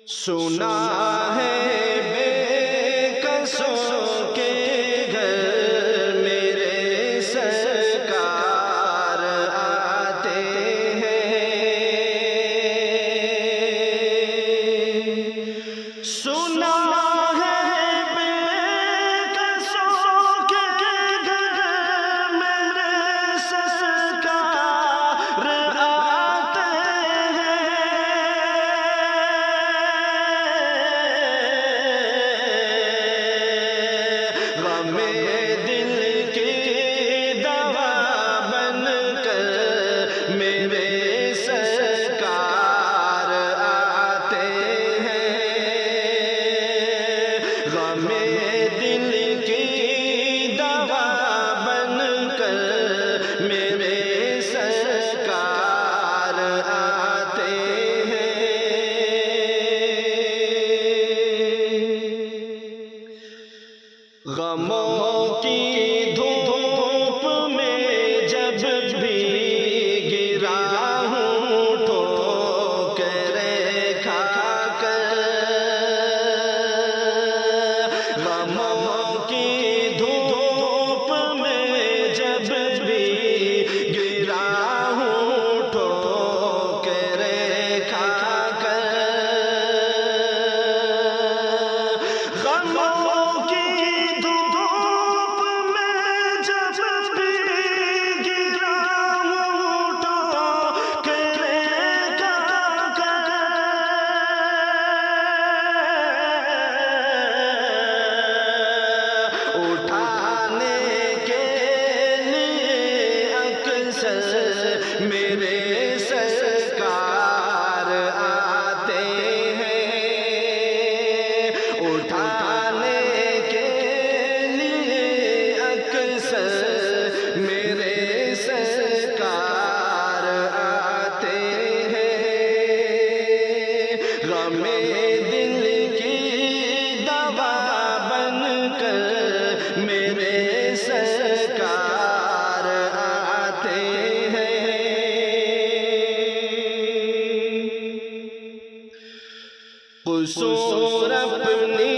سنا ہے بے کسوں کے گھر میرے سرکار آتے ہیں، سنا ہے بے کسوں کے گھر میرے سرکار آتے ہیں، غم دل کی دوا بن کر میرے سرکار آتے ہیں، غم دل کی دوا بن کر میرے سرکار آتے ہیں، غموں کی دھوپ میں جب بھی گرا ہوں ٹھوکریں کھا کر، غموں کی دھوپ میں جب بھی گرا ہوں ٹھوکریں کھا کر، غموں کی میرے سرکار آتے ہیں، اٹھانے کے لیے اکثر میرے سرکار آتے ہیں، غم دل کی دوا بن کر میرے سرکار آتے ہیں، قصور اپنی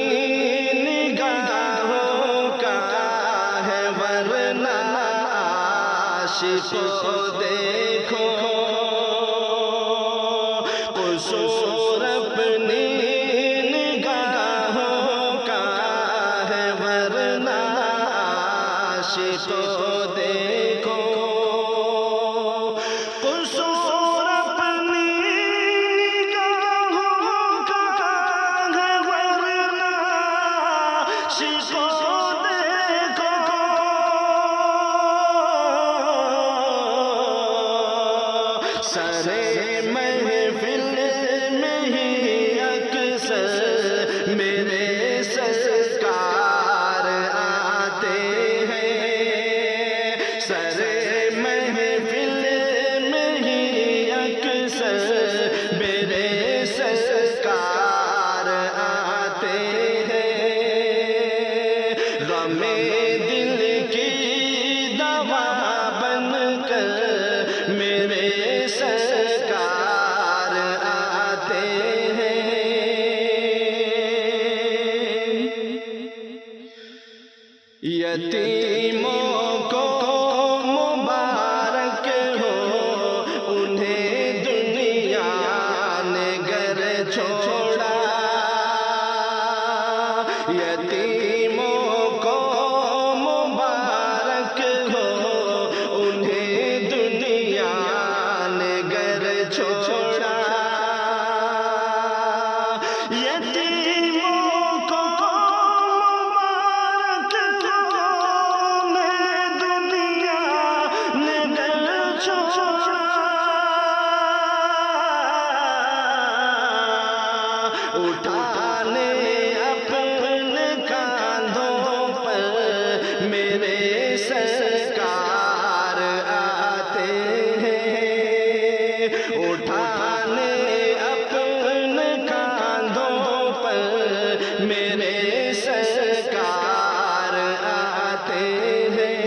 نگاہوں کا ہے ورنہ عاشق کو دیکھو، قصور اپنی نگاہوں کا ہے ورنہ عاشق کو دیکھو، قصور اپنی سرے محفل میں ہی اکثر میرے سرکار آتے ہیں، سرے محفل میں ہی اکثر میرے سرکار آتے ہیں، غم دل کی دوا بن کر میرے سرکار آتے ہیں، یتیموں کو مبارک ہو انہیں دنیا نے گھر چھوڑا، یتیموں کو مبارک ہو انہیں دنیا نے گھر چھوڑا، یتیموں کو مبارک ہو انہیں دنیا نے گھر چھوڑا، اٹھانے اپنے کاندھوں پر میرے سرکار آتے ہیں، اٹھانے اپنے کاندھوں پر میرے سرکار آتے ہیں،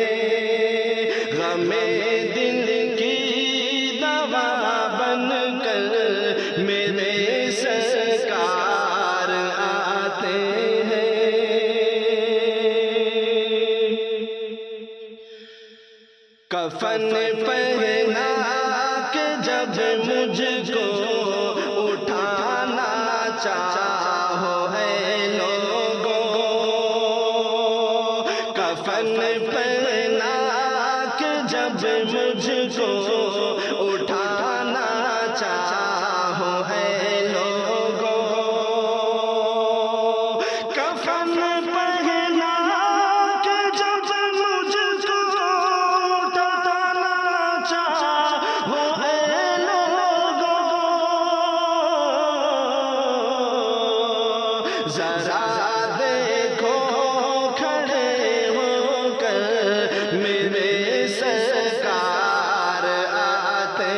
غم دل کی دوا بن کر میرے سرکار کفن پہنا کہ جب مجھ کو اٹھانا چاہو ہے لوگوں، کفن پہنا کہ جب مجھ کو اٹھانا چاہو ہے لوگوں، کفن پہنا کہ جب مجھ کو اٹھانا چاہو ہے لوگوں، ذرا دیکھو کھڑے ہو کر میرے سرکار آتے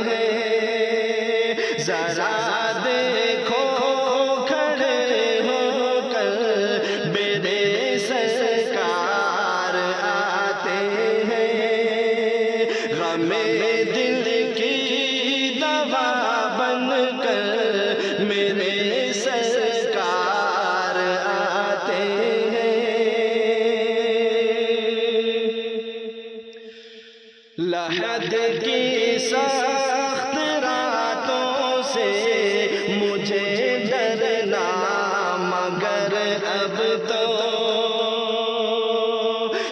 ہیں، ذرا دیکھو کھڑے ہو کر میرے سرکار آتے ہیں، غم دل کی دوا بن کر میرے سرکار آتے ہیں، لحد کی سخت راتوں سے مجھے ڈرنا مگر اب تو،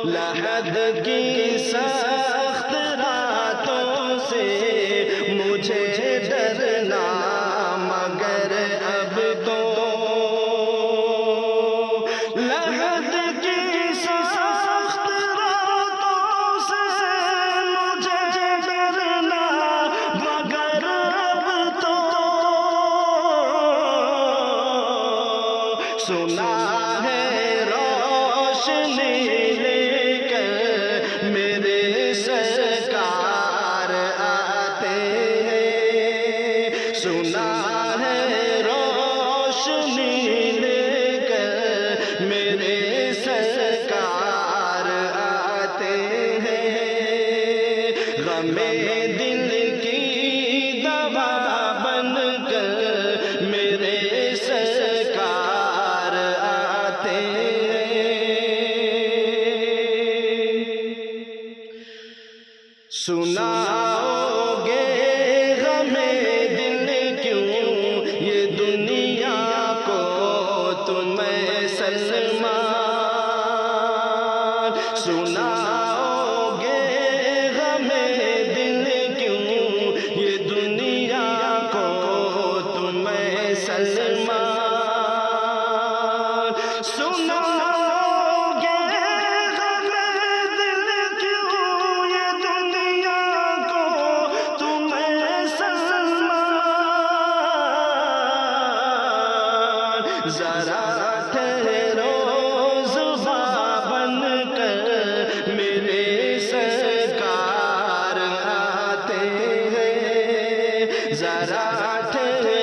لحد کی سخت راتوں سے مجھے ڈرنا مگر اب تو، لحد کی سخت راتوں سے مجھے ڈرنا مگر اب تو، سنا ہے روشنی لے کر میرے سرکار آتے ہیں، سنا ہے روشنی لے کر میرے سرکار آتے ہیں، غم دل کی دوا بن کر میرے سرکار آتے ہیں، سناؤ گے غم دل کیوں یہ دنیا کو تم سلمان، سناؤ گے غم دل کیوں یہ دنیا کو تم سلمان، سناؤ گے غم دل کیوں یہ دنیا کو تم سلمان، ذرا ٹھہرو زباں بن کر میرے سرکار آتے ہیں، ذرا ٹھہرو